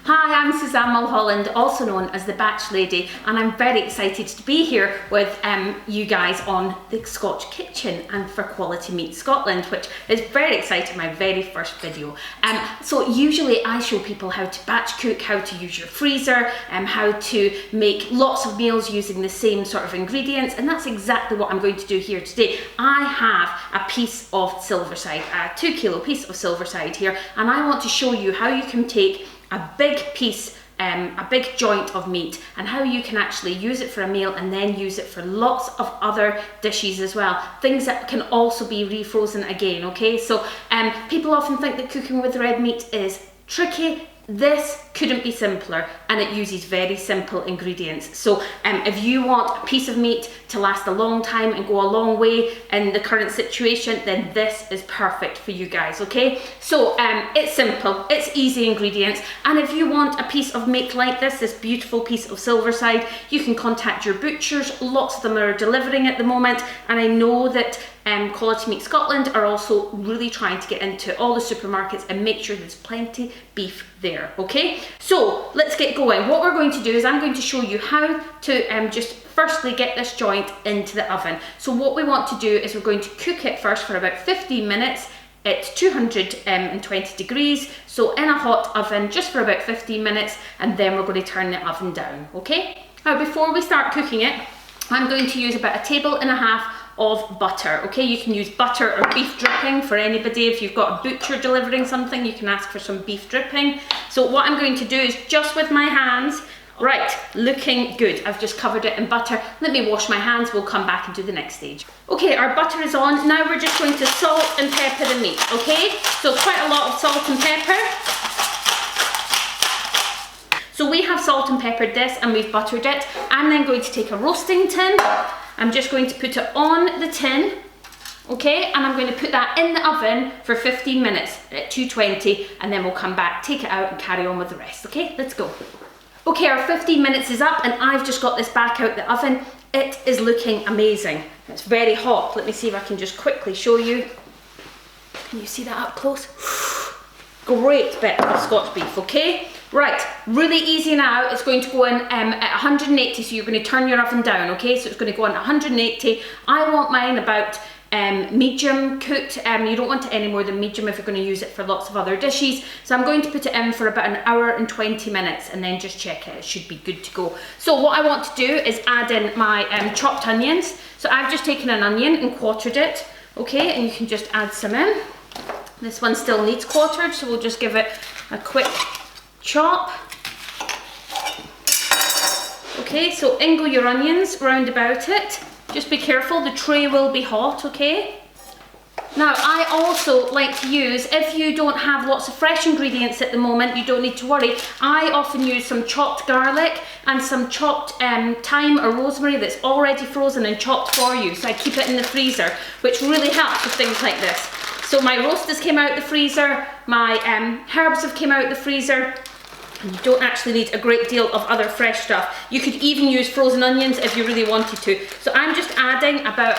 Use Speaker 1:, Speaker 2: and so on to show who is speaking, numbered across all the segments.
Speaker 1: Hi, I'm Suzanne Mulholland, also known as the Batch Lady, and I'm very excited to be here with you guys on the Scotch Kitchen and for Quality Meat Scotland, which is very exciting, my very first video. So usually I show people how to batch cook, how to use your freezer, how to make lots of meals using the same sort of ingredients, and that's exactly what I'm going to do here today. I have a piece of silverside, a 2 kilo piece of silverside here, and I want to show you how you can take a big piece, a big joint of meat, and how you can actually use it for a meal and then use it for lots of other dishes as well. Things that can also be refrozen again, okay? So people often think that cooking with red meat is tricky. This couldn't be simpler, and it uses very simple ingredients. So if you want a piece of meat to last a long time and go a long way in the current situation, then this is perfect for you guys, okay? So it's simple, it's easy ingredients, and if you want a piece of meat like this beautiful piece of silverside, you can contact your butchers. Lots of them are delivering at the moment, and I know that Quality Meat Scotland are also really trying to get into all the supermarkets and make sure there's plenty beef there, okay? So let's get going. What we're going to do is I'm going to show you how to just firstly get this joint into the oven. So what we want to do is we're going to cook it first for about 15 minutes at 220 degrees, so in a hot oven just for about 15 minutes, and then we're going to turn the oven down, okay? Now before we start cooking it, I'm going to use about 1.5 tablespoons of butter, okay? You can use butter or beef dripping for anybody. If you've got a butcher delivering something, you can ask for some beef dripping. So what I'm going to do is just with my hands, right, looking good. I've just covered it in butter. Let me wash my hands, we'll come back and do the next stage. Okay, our butter is on. Now we're just going to salt and pepper the meat, okay? So quite a lot of salt and pepper. So we have salt and peppered this and we've buttered it. I'm then going to take a roasting tin. I'm just going to put it on the tin, okay? And I'm going to put that in the oven for 15 minutes at 220, and then we'll come back, take it out and carry on with the rest, okay? Let's go. Okay, our 15 minutes is up and I've just got this back out the oven. It is looking amazing. It's very hot. Let me see if I can just quickly show you. Can you see that up close? Great bit of Scotch beef, okay? Right, really easy now. It's going to go in at 180, so you're going to turn your oven down, okay? So it's going to go on at 180. I want mine about medium cooked. You don't want it any more than medium if you're going to use it for lots of other dishes. So I'm going to put it in for about 1 hour and 20 minutes and then just check it. It should be good to go. So what I want to do is add in my chopped onions. So I've just taken an onion and quartered it, okay? And you can just add some in. This one still needs quartered, so we'll just give it a quick chop. Okay, so ingle your onions round about it. Just be careful, the tray will be hot, okay? Now, I also like to use, if you don't have lots of fresh ingredients at the moment, you don't need to worry. I often use some chopped garlic and some chopped thyme or rosemary that's already frozen and chopped for you. So I keep it in the freezer, which really helps with things like this. So my roasters came out the freezer, my herbs have came out the freezer. You don't actually need a great deal of other fresh stuff. You could even use frozen onions if you really wanted to. So I'm just adding about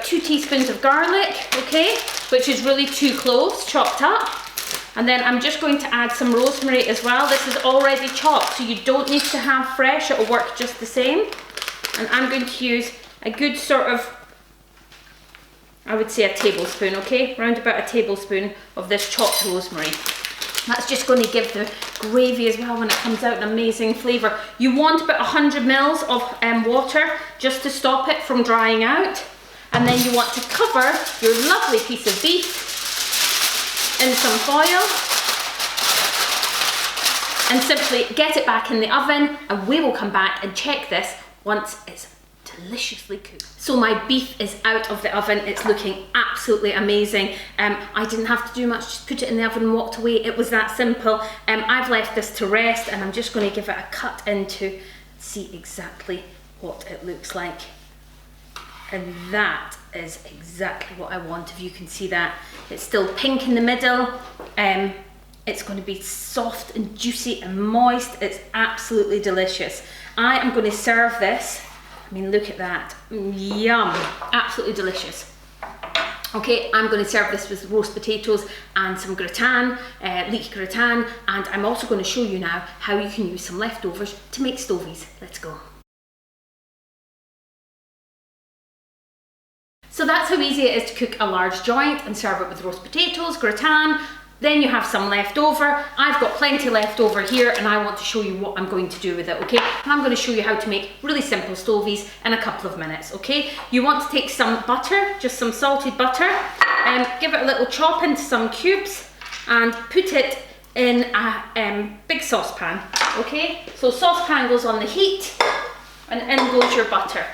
Speaker 1: 2 teaspoons of garlic, okay, which is really 2 cloves chopped up. And then I'm just going to add some rosemary as well. This is already chopped, so you don't need to have fresh, it'll work just the same. And I'm going to use a good sort of, I would say a tablespoon, okay, around about a tablespoon of this chopped rosemary. That's just going to give the gravy as well when it comes out an amazing flavour. You want about 100 mils of water just to stop it from drying out. And then you want to cover your lovely piece of beef in some foil and simply get it back in the oven, and we will come back and check this once it's deliciously cooked. So my beef is out of the oven. It's looking absolutely amazing. I didn't have to do much, just put it in the oven and walked away. It was that simple. I've left this to rest and I'm just going to give it a cut into see exactly what it looks like. And that is exactly what I want. If you can see that, it's still pink in the middle. It's going to be soft and juicy and moist. It's absolutely delicious. I am going to serve this. I mean, look at that. Yum. Absolutely delicious. Okay, I'm going to serve this with roast potatoes and some gratin, leek gratin, and I'm also going to show you now how you can use some leftovers to make stovies. Let's go. So that's how easy it is to cook a large joint and serve it with roast potatoes, gratin. Then you have some left over. I've got plenty left over here and I want to show you what I'm going to do with it, okay? And I'm going to show you how to make really simple stovies in a couple of minutes, okay? You want to take some butter, just some salted butter, and give it a little chop into some cubes and put it in a big saucepan, okay? So saucepan goes on the heat and in goes your butter.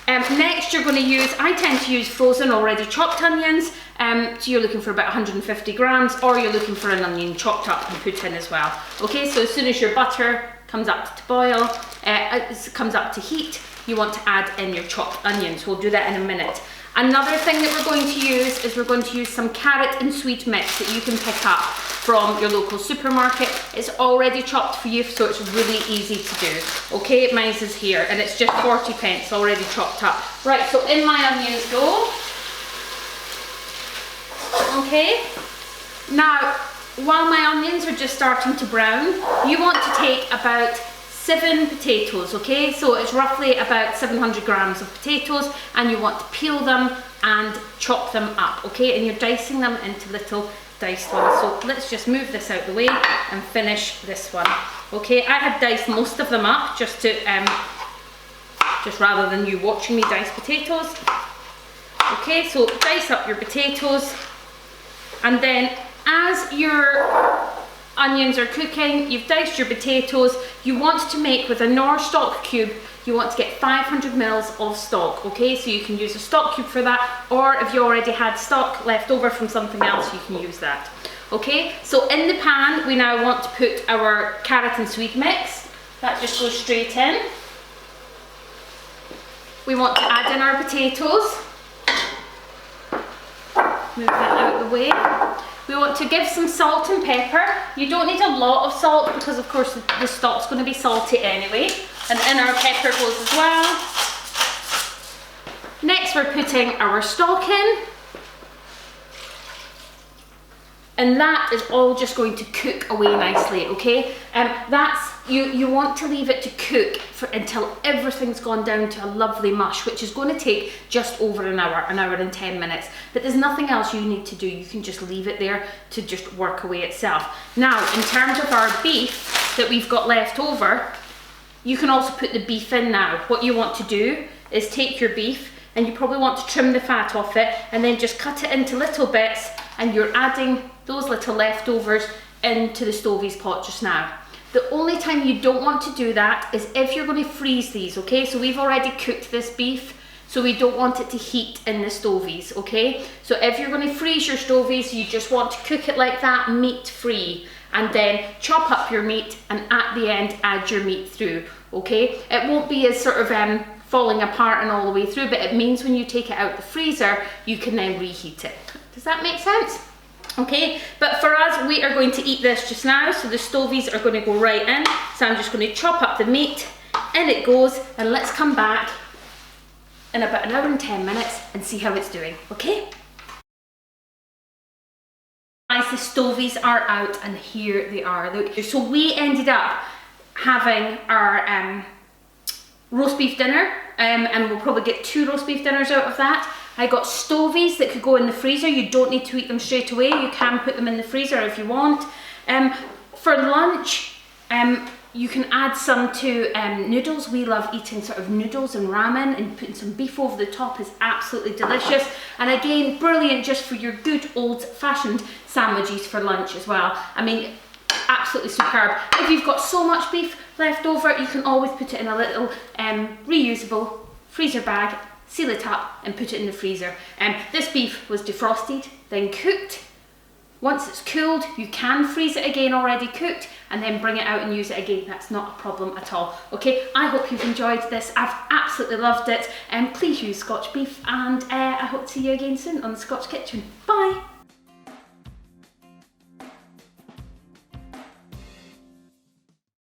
Speaker 1: Next you're going to use, I tend to use frozen already chopped onions, so you're looking for about 150 grams, or you're looking for an onion chopped up and put in as well. Okay, so as soon as your butter comes up to boil, comes up to heat, you want to add in your chopped onions. We'll do that in a minute. Another thing that we're going to use is we're going to use some carrot and sweet mix that you can pick up from your local supermarket. It's already chopped for you, so it's really easy to do. Okay, mine is here and it's just 40p already chopped up. Right, so in my onions go. Okay, now while my onions are just starting to brown, you want to take about 7 potatoes, okay? So it's roughly about 700 grams of potatoes, and you want to peel them and chop them up, okay? And you're dicing them into little diced ones. So let's just move this out the way and finish this one, okay? I had diced most of them up just to, just rather than you watching me dice potatoes. Okay, so dice up your potatoes, and then as your onions are cooking, you've diced your potatoes, you want to make with a Knorr stock cube, you want to get 500 mils of stock, okay? So you can use a stock cube for that, or if you already had stock left over from something else, you can use that. Okay, so in the pan, we now want to put our carrot and sweet mix. That just goes straight in. We want to add in our potatoes. Move that out of the way. We want to give some salt and pepper. You don't need a lot of salt because of course the stock's going to be salty anyway. And in our pepper goes as well. Next we're putting our stock in. And that is all just going to cook away nicely, okay? You want to leave it to cook until everything's gone down to a lovely mush, which is going to take just over an hour and 10 minutes. But there's nothing else you need to do. You can just leave it there to just work away itself. Now, in terms of our beef that we've got left over, you can also put the beef in now. What you want to do is take your beef, and you probably want to trim the fat off it, and then just cut it into little bits, and you're adding those little leftovers into the Stovies pot just now. The only time you don't want to do that is if you're going to freeze these, okay? So we've already cooked this beef, so we don't want it to heat in the Stovies, okay? So if you're going to freeze your Stovies, you just want to cook it like that, meat free, and then chop up your meat, and at the end add your meat through, okay? It won't be as sort of falling apart and all the way through, but it means when you take it out the freezer, you can then reheat it. Does that make sense? Okay, but for us, we are going to eat this just now, so the Stovies are going to go right in. So I'm just going to chop up the meat, in it goes, and let's come back in about an hour and 10 minutes and see how it's doing, okay? Guys, the Stovies are out, and here they are. Look, so we ended up having our roast beef dinner, and we'll probably get 2 roast beef dinners out of that. I got Stovies that could go in the freezer. You don't need to eat them straight away. You can put them in the freezer if you want. For lunch, you can add some to noodles. We love eating sort of noodles and ramen, and putting some beef over the top is absolutely delicious. And again, brilliant just for your good old-fashioned sandwiches for lunch as well. I mean, absolutely superb. If you've got so much beef left over, you can always put it in a little reusable freezer bag, seal it up and put it in the freezer. This beef was defrosted, then cooked. Once it's cooled, you can freeze it again already cooked, and then bring it out and use it again. That's not a problem at all. Okay, I hope you've enjoyed this. I've absolutely loved it. Please use Scotch Beef, and I hope to see you again soon on the Scotch Kitchen. Bye.